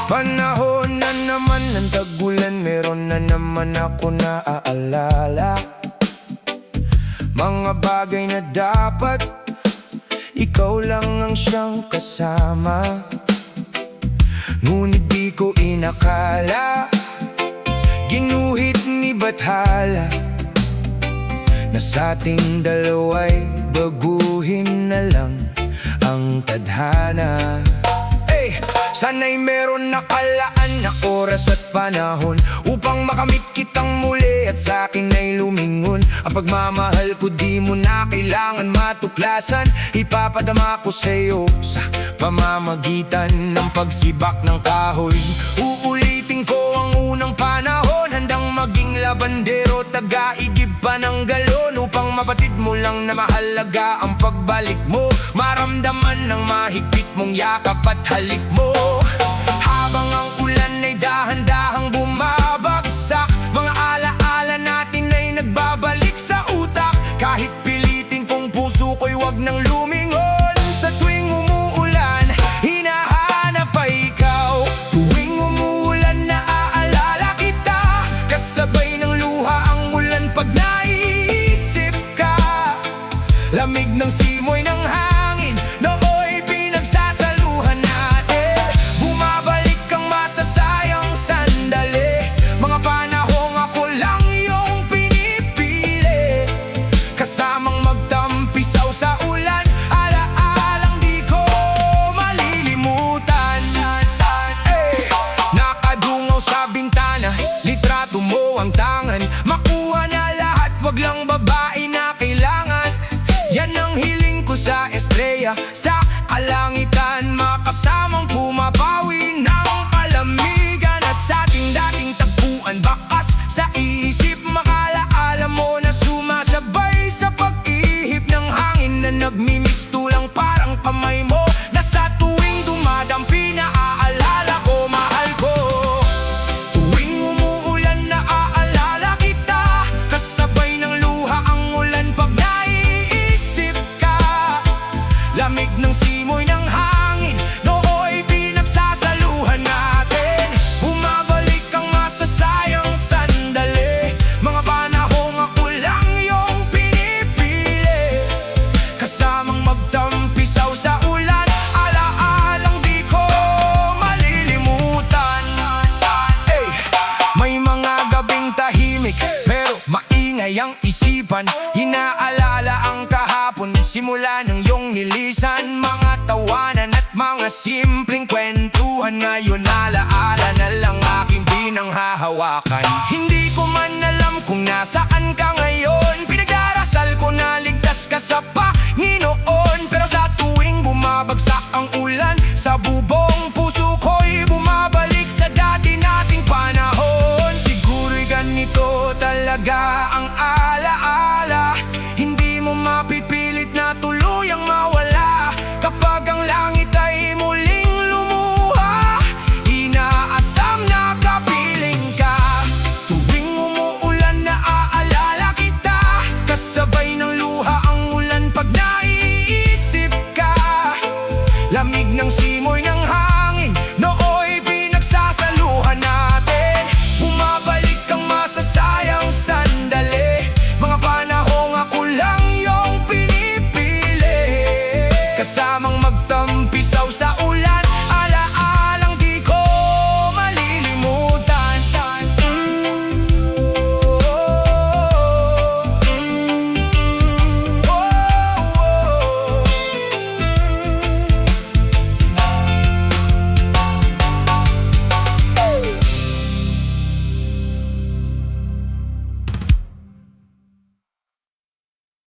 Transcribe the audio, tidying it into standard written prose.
Panahon na naman ng tag-ulan, meron na naman ako naaalala. Mga bagay na dapat ikaw lang ang siyang kasama. Ngunit di ko inakala, ginuhit ni Bathala, na sa ating dalawa'y baguhin na lang ang tadhana. Sana'y meron nakalaan na oras at panahon upang makamit kitang muli at sa'kin ay lumingon. Ang pagmamahal ko di mo na kailangan matuklasan, ipapadama ko sa'yo sa pamamagitan ng pagsibak ng kahoy. Uulitin ko ang unang panahon, handang maging labandero, taga-igib pa ng galon, upang mapatid mo lang na mahalaga ang pagbalik mo. Maramdaman ng mahigpit mong yakap at halik mo, habang ang ulan ay dahan-dahang bumabagsak. Mga alaala natin ay nagbabalik sa utak, kahit pilitin kong puso ko'y wag nang lumingon. Sa tuwing umuulan, hinahanap pa ikaw. Tuwing umuulan, naaalala kita, kasabay ng luha ang ulan pag naiisip ka. Lamig ng simoy ng hangin, nooy pinagsasaluhan natin. Bumabalik ang masasayang sandali, mga panahong ako lang yung pinipili. Kasamang magtampisaw sa ulan, alaalang di ko malilimutan. Nakadungaw sa bintana, litrato mo ang tangan. Makuha na lahat, wag lang babae na kailangan. Yan ang hiling ko sa estrella, sa kalangitan, makasamang pumapawi ng kalamigan. At sa ating dating tagpuan, bakas sa isip, makalaala mo na sumasabay sa pag-ihip ng hangin na nagmimistulang parang kamay mo, na sa tuwing dumadampi naaalala ko, mahal ko. Tuwing umuulan, naaalala kita, kasabay ng luha ang ulan pag naiisip ka. Lamig ng simoy ng hangin, nooy pinagsasaluhan natin. Bumabalik ang masasayang sandali, mga panahong ako lang yung pinipili. Kasamang magtampisaw sa ulan, alaalang di ko malilimutan. May mga gabing tahimik pero maingay ang isipan, hinaalala ang kahapon, simula ng iyong nilisan. Mga tawanan at mga simpleng kwentuhan, ngayon alaala na lang aking pinanghahawakan. Hindi ko man alam kung nasaan ka ngayon, pinagdarasal ko na ligtas ka sa Panginoon. Pero sa tuwing bumabagsak ang ulan sa bubong,